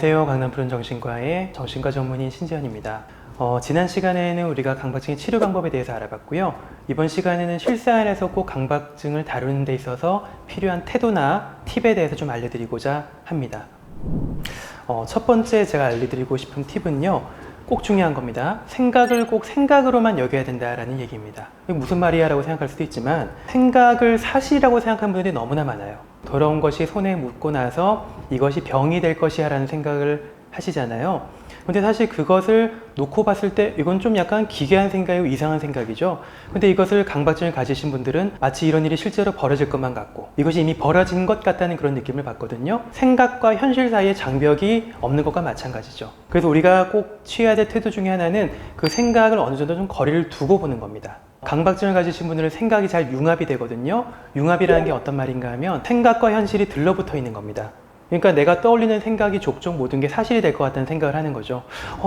안녕하세요. 강남푸른 정신과의 정신과 전문의 신지현입니다. 지난 시간에는 우리가 강박증의 치료 방법에 대해서 알아봤고요. 이번 시간에는 실생활에서 꼭 강박증을 다루는 데 있어서 필요한 태도나 팁에 대해서 좀 알려드리고자 합니다. 첫 번째 제가 알려드리고 싶은 팁은요, 꼭 중요한 겁니다. 생각을 꼭 생각으로만 여겨야 된다라는 얘기입니다. 이게 무슨 말이야 라고 생각할 수도 있지만, 생각을 사실이라고 생각하는 분들이 너무나 많아요. 더러운 것이 손에 묻고 나서 이것이 병이 될 것이야 라는 생각을 하시잖아요. 근데 사실 그것을 놓고 봤을 때 이건 좀 약간 기괴한 생각이고 이상한 생각이죠. 근데 이것을 강박증을 가지신 분들은 마치 이런 일이 실제로 벌어질 것만 같고 이것이 이미 벌어진 것 같다는 그런 느낌을 받거든요. 생각과 현실 사이에 장벽이 없는 것과 마찬가지죠. 그래서 우리가 꼭 취해야 될 태도 중에 하나는 그 생각을 어느 정도 좀 거리를 두고 보는 겁니다. 강박증을 가지신 분들은 생각이 잘 융합이 되거든요. 융합이라는 게 어떤 말인가 하면 생각과 현실이 들러붙어 있는 겁니다. 그러니까 내가 떠올리는 생각이 족족 모든 게 사실이 될 것 같다는 생각을 하는 거죠.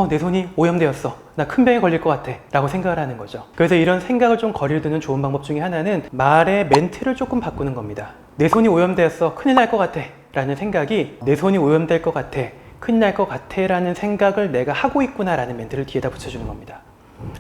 내 손이 오염되었어. 나 큰 병에 걸릴 것 같아. 라고 생각을 하는 거죠. 그래서 이런 생각을 좀 거리를 두는 좋은 방법 중에 하나는 말의 멘트를 조금 바꾸는 겁니다. 내 손이 오염되었어. 큰일 날 것 같아. 라는 생각이 내 손이 오염될 것 같아. 큰일 날 것 같아. 라는 생각을 내가 하고 있구나. 라는 멘트를 뒤에다 붙여주는 겁니다.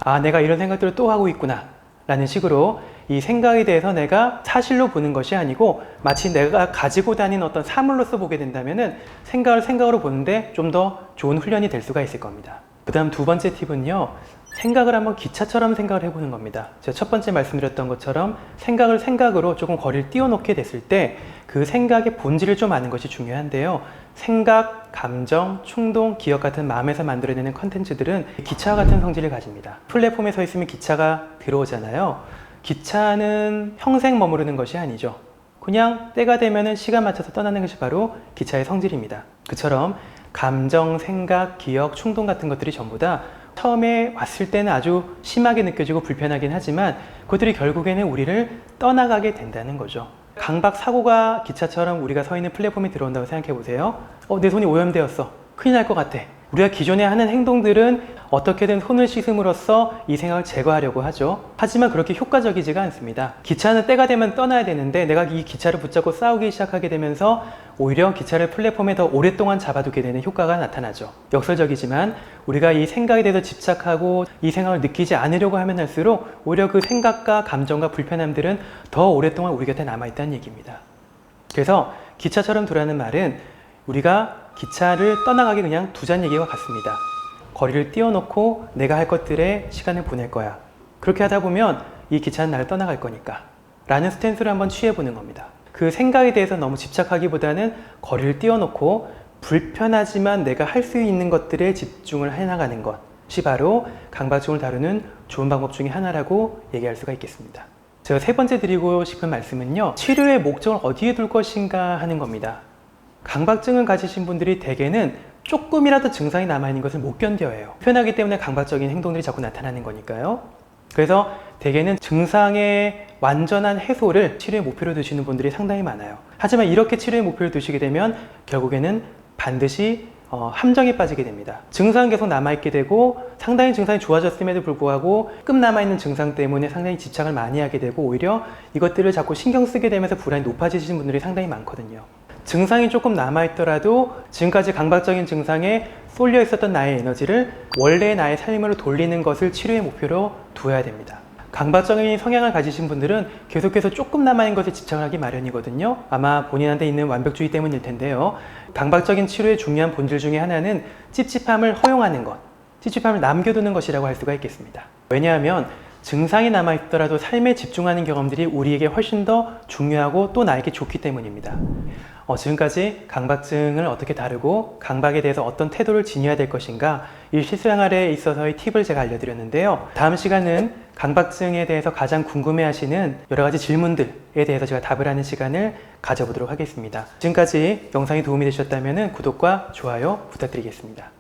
아, 내가 이런 생각들을 또 하고 있구나. 라는 식으로 이 생각에 대해서 내가 사실로 보는 것이 아니고 마치 내가 가지고 다니는 어떤 사물로서 보게 된다면은 생각을 생각으로 보는데 좀 더 좋은 훈련이 될 수가 있을 겁니다. 그 다음 두 번째 팁은요, 생각을 한번 기차처럼 생각을 해보는 겁니다. 제가 첫 번째 말씀드렸던 것처럼 생각을 생각으로 조금 거리를 띄워놓게 됐을 때 그 생각의 본질을 좀 아는 것이 중요한데요. 생각, 감정, 충동, 기억 같은 마음에서 만들어내는 컨텐츠들은 기차와 같은 성질을 가집니다. 플랫폼에 서 있으면 기차가 들어오잖아요. 기차는 평생 머무르는 것이 아니죠. 그냥 때가 되면 시간 맞춰서 떠나는 것이 바로 기차의 성질입니다. 그처럼 감정, 생각, 기억, 충동 같은 것들이 전부 다 처음에 왔을 때는 아주 심하게 느껴지고 불편하긴 하지만 그것들이 결국에는 우리를 떠나가게 된다는 거죠. 강박 사고가 기차처럼 우리가 서 있는 플랫폼에 들어온다고 생각해 보세요. 내 손이 오염되었어. 큰일 날 것 같아. 우리가 기존에 하는 행동들은 어떻게든 손을 씻음으로써 이 생각을 제거하려고 하죠. 하지만 그렇게 효과적이지가 않습니다. 기차는 때가 되면 떠나야 되는데 내가 이 기차를 붙잡고 싸우기 시작하게 되면서 오히려 기차를 플랫폼에 더 오랫동안 잡아두게 되는 효과가 나타나죠. 역설적이지만 우리가 이 생각에 대해서 집착하고 이 생각을 느끼지 않으려고 하면 할수록 오히려 그 생각과 감정과 불편함들은 더 오랫동안 우리 곁에 남아있다는 얘기입니다. 그래서 기차처럼 두라는 말은 우리가 기차를 떠나가기 그냥 두자는 얘기와 같습니다. 거리를 띄워놓고 내가 할 것들에 시간을 보낼 거야. 그렇게 하다 보면 이 기차는 나를 떠나갈 거니까 라는 스탠스를 한번 취해보는 겁니다. 그 생각에 대해서 너무 집착하기보다는 거리를 띄워놓고 불편하지만 내가 할 수 있는 것들에 집중을 해나가는 것이 바로 강박증을 다루는 좋은 방법 중에 하나라고 얘기할 수가 있겠습니다. 제가 세 번째 드리고 싶은 말씀은요, 치료의 목적을 어디에 둘 것인가 하는 겁니다. 강박증을 가지신 분들이 대개는 조금이라도 증상이 남아있는 것을 못 견뎌해요. 편하기 때문에 강박적인 행동들이 자꾸 나타나는 거니까요. 그래서 대개는 증상의 완전한 해소를 치료의 목표로 두시는 분들이 상당히 많아요. 하지만 이렇게 치료의 목표를 두시게 되면 결국에는 반드시 함정에 빠지게 됩니다. 증상은 계속 남아있게 되고 상당히 증상이 좋아졌음에도 불구하고 조금 남아있는 증상 때문에 상당히 집착을 많이 하게 되고 오히려 이것들을 자꾸 신경 쓰게 되면서 불안이 높아지시는 분들이 상당히 많거든요. 증상이 조금 남아있더라도 지금까지 강박적인 증상에 쏠려 있었던 나의 에너지를 원래의 나의 삶으로 돌리는 것을 치료의 목표로 두어야 됩니다. 강박적인 성향을 가지신 분들은 계속해서 조금 남아있는 것에 집착을 하기 마련이거든요. 아마 본인한테 있는 완벽주의 때문일 텐데요. 강박적인 치료의 중요한 본질 중에 하나는 찝찝함을 허용하는 것, 찝찝함을 남겨두는 것이라고 할 수가 있겠습니다. 왜냐하면 증상이 남아있더라도 삶에 집중하는 경험들이 우리에게 훨씬 더 중요하고 또 나에게 좋기 때문입니다. 지금까지 강박증을 어떻게 다루고 강박에 대해서 어떤 태도를 지녀야 될 것인가, 이 실생활에 있어서의 팁을 제가 알려드렸는데요. 다음 시간은 강박증에 대해서 가장 궁금해하시는 여러 가지 질문들에 대해서 제가 답을 하는 시간을 가져보도록 하겠습니다. 지금까지 영상이 도움이 되셨다면 구독과 좋아요 부탁드리겠습니다.